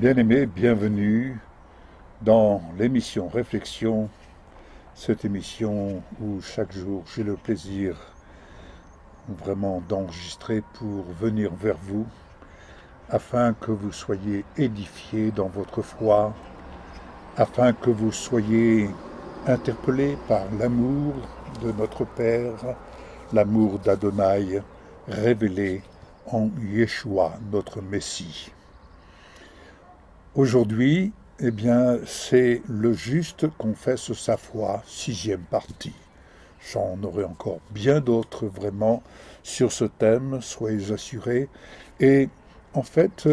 Bien-aimés, bienvenue dans l'émission Réflexion, cette émission où chaque jour j'ai le plaisir vraiment d'enregistrer pour venir vers vous afin que vous soyez édifiés dans votre foi, afin que vous soyez interpellés par l'amour de notre Père, l'amour d'Adonai révélé en Yeshua, notre Messie. Aujourd'hui, c'est le juste confesse sa foi, 6e partie. J'en aurai encore bien d'autres vraiment sur ce thème, soyez assurés. Et en fait,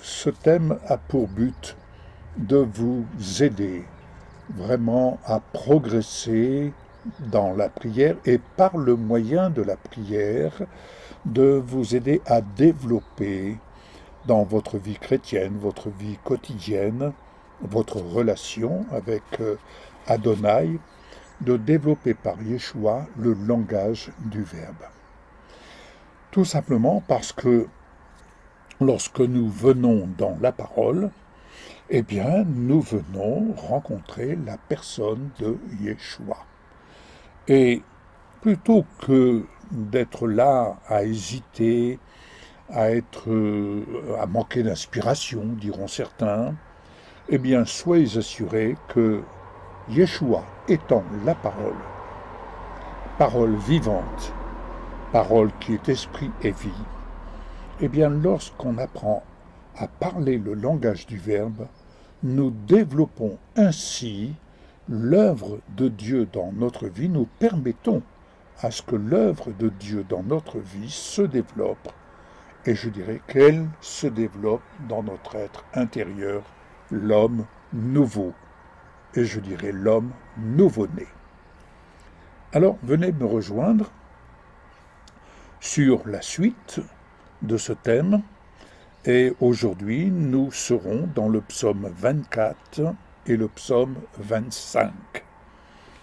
ce thème a pour but de vous aider vraiment à progresser dans la prière et par le moyen de la prière, de vous aider à développer dans votre vie chrétienne, votre vie quotidienne, votre relation avec Adonai, de développer par Yeshua le langage du Verbe. Tout simplement parce que lorsque nous venons dans la parole, nous venons rencontrer la personne de Yeshua. Et plutôt que d'être là à hésiter, à manquer d'inspiration, diront certains, soyez assurés que Yeshua étant la parole, parole vivante, parole qui est esprit et vie, lorsqu'on apprend à parler le langage du Verbe, nous développons ainsi l'œuvre de Dieu dans notre vie, nous permettons à ce que l'œuvre de Dieu dans notre vie se développe, et je dirais qu'elle se développe dans notre être intérieur, l'homme nouveau, et je dirais l'homme nouveau-né. Alors, venez me rejoindre sur la suite de ce thème, et aujourd'hui, nous serons dans le psaume 24 et le psaume 25.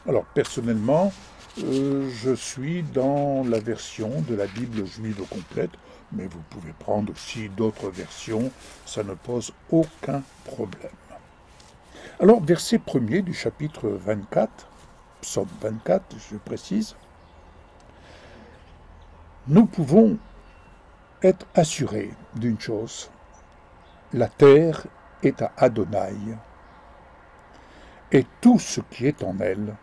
Alors, personnellement, je suis dans la version de la Bible juive complète, mais vous pouvez prendre aussi d'autres versions, ça ne pose aucun problème. Alors, verset 1er du chapitre 24, psaume 24, je précise, nous pouvons être assurés d'une chose, la terre est à Adonai, et tout ce qui est en elle,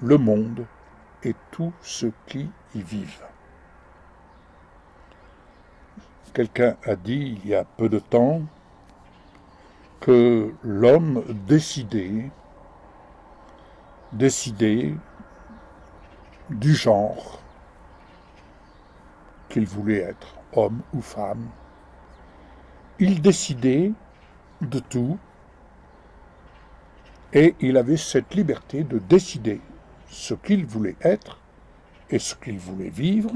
le monde et tous ceux qui y vivent. Quelqu'un a dit il y a peu de temps que l'homme décidait du genre qu'il voulait être, homme ou femme. Il décidait de tout et il avait cette liberté de décider ce qu'il voulait être et ce qu'il voulait vivre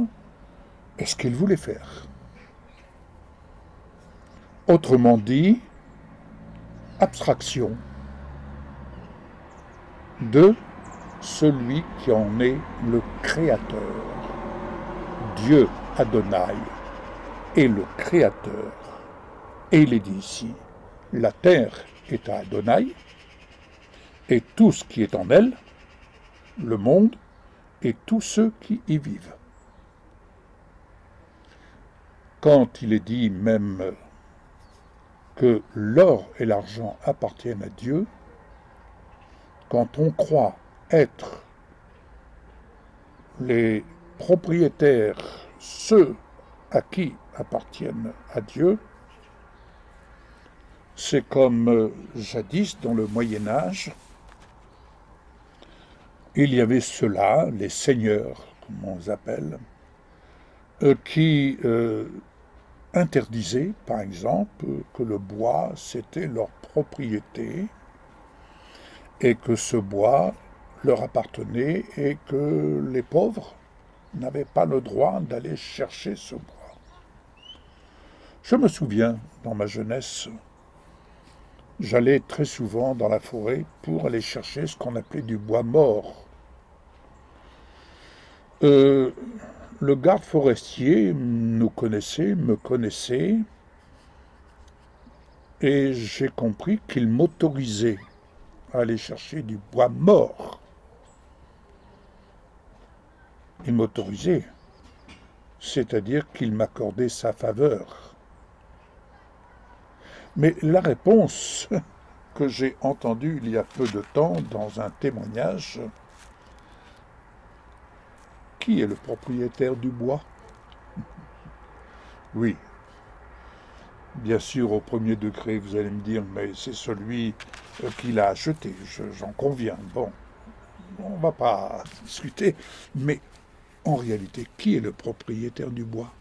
et ce qu'il voulait faire. Autrement dit, abstraction de celui qui en est le créateur. Dieu Adonai est le créateur. Et il est dit ici, la terre est à Adonai, et tout ce qui est en elle, le monde, et tous ceux qui y vivent. Quand il est dit même que l'or et l'argent appartiennent à Dieu, quand on croit être les propriétaires, ceux à qui appartiennent à Dieu, c'est comme jadis dans le Moyen-Âge, il y avait ceux-là, les seigneurs, comme on les appelle, qui interdisaient, par exemple, que le bois, c'était leur propriété, et que ce bois leur appartenait, et que les pauvres n'avaient pas le droit d'aller chercher ce bois. Je me souviens, dans ma jeunesse, j'allais très souvent dans la forêt pour aller chercher ce qu'on appelait du bois mort. Le garde forestier me connaissait, et j'ai compris qu'il m'autorisait à aller chercher du bois mort. Il m'autorisait, c'est-à-dire qu'il m'accordait sa faveur. Mais la réponse que j'ai entendue il y a peu de temps dans un témoignage, qui est le propriétaire du bois? Oui, bien sûr, au premier degré, vous allez me dire, mais c'est celui qui l'a acheté, j'en conviens. Bon, on ne va pas discuter, mais en réalité, qui est le propriétaire du bois?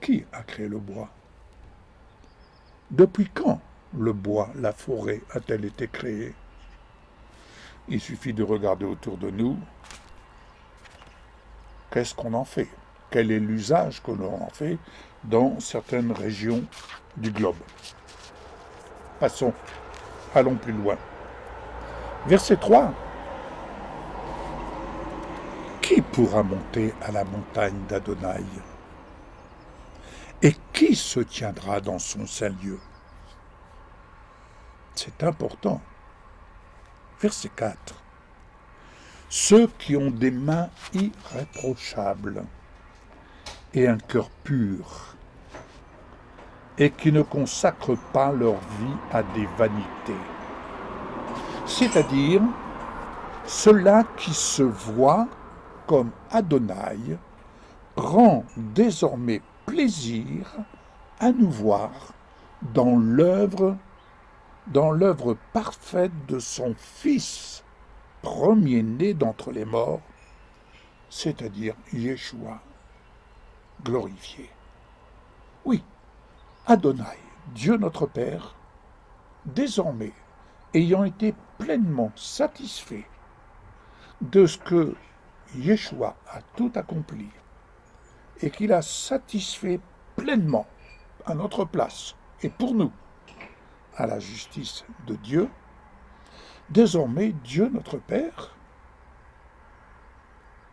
Qui a créé le bois? Depuis quand le bois, la forêt, a-t-elle été créée? Il suffit de regarder autour de nous. Qu'est-ce qu'on en fait? Quel est l'usage que l'on en fait dans certaines régions du globe? Passons, allons plus loin. Verset 3. Qui pourra monter à la montagne d'Adonai? Et qui se tiendra dans son saint lieu? C'est important. Verset 4. Ceux qui ont des mains irréprochables et un cœur pur, et qui ne consacrent pas leur vie à des vanités. C'est-à-dire, ceux-là qui se voient comme Adonai prend désormais plaisir à nous voir dans l'œuvre parfaite de son Fils, premier-né d'entre les morts, c'est-à-dire Yeshua, glorifié. Oui, Adonai, Dieu notre Père, désormais, ayant été pleinement satisfait de ce que Yeshua a tout accompli, et qu'il a satisfait pleinement à notre place, et pour nous, à la justice de Dieu, désormais Dieu notre Père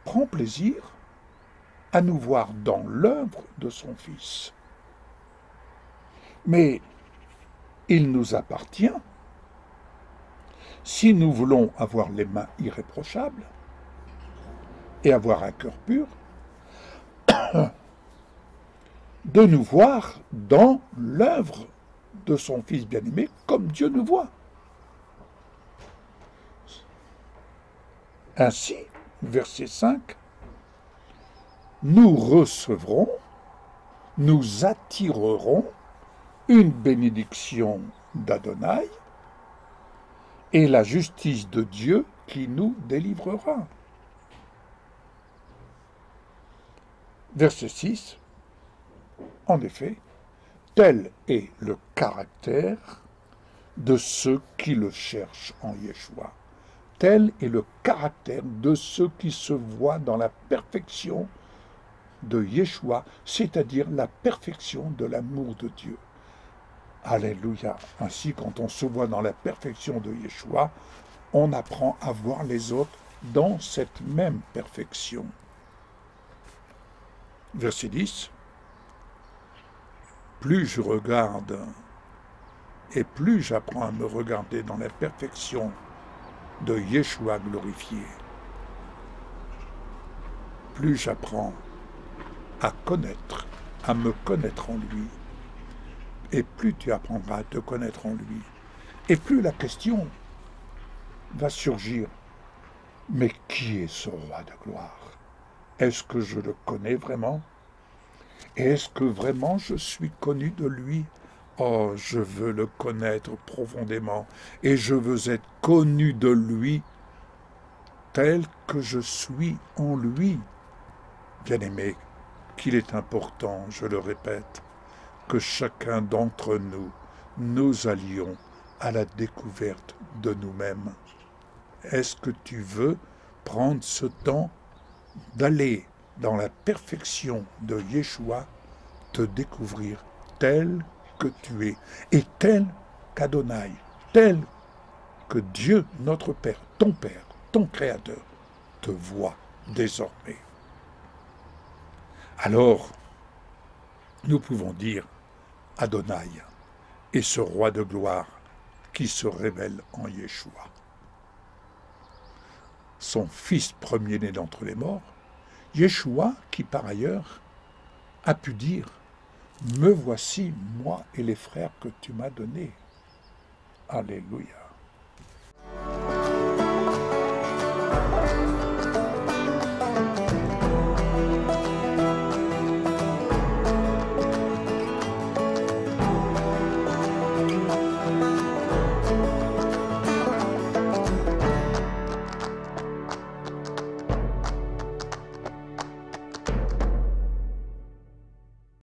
prend plaisir à nous voir dans l'œuvre de son Fils. Mais il nous appartient, si nous voulons avoir les mains irréprochables et avoir un cœur pur, de nous voir dans l'œuvre de son Fils bien-aimé comme Dieu nous voit. Ainsi, verset 5, nous recevrons, nous attirerons une bénédiction d'Adonai et la justice de Dieu qui nous délivrera. Verset 6, en effet, tel est le caractère de ceux qui le cherchent en Yeshua. Tel est le caractère de ceux qui se voient dans la perfection de Yeshua, c'est-à-dire la perfection de l'amour de Dieu. Alléluia. Ainsi, quand on se voit dans la perfection de Yeshua, on apprend à voir les autres dans cette même perfection. Verset 10. Plus je regarde et plus j'apprends à me regarder dans la perfection de Yeshua glorifié, plus j'apprends à connaître, à me connaître en lui, et plus tu apprendras à te connaître en lui, et plus la question va surgir, mais qui est ce roi de gloire? Est-ce que je le connais vraiment? Et est-ce que vraiment je suis connu de lui? Oh, je veux le connaître profondément, et je veux être connu de lui tel que je suis en lui. Bien-aimé, qu'il est important, je le répète, que chacun d'entre nous, nous allions à la découverte de nous-mêmes. Est-ce que tu veux prendre ce temps d'aller dans la perfection de Yeshua, te découvrir tel que tu es, et tel qu'Adonai, tel que Dieu, notre Père, ton Créateur, te voit désormais. Alors, nous pouvons dire Adonai et ce roi de gloire qui se révèle en Yeshua. Son fils premier-né d'entre les morts, Yeshua qui par ailleurs a pu dire « Me voici, moi et les frères que tu m'as donnés. » Alléluia.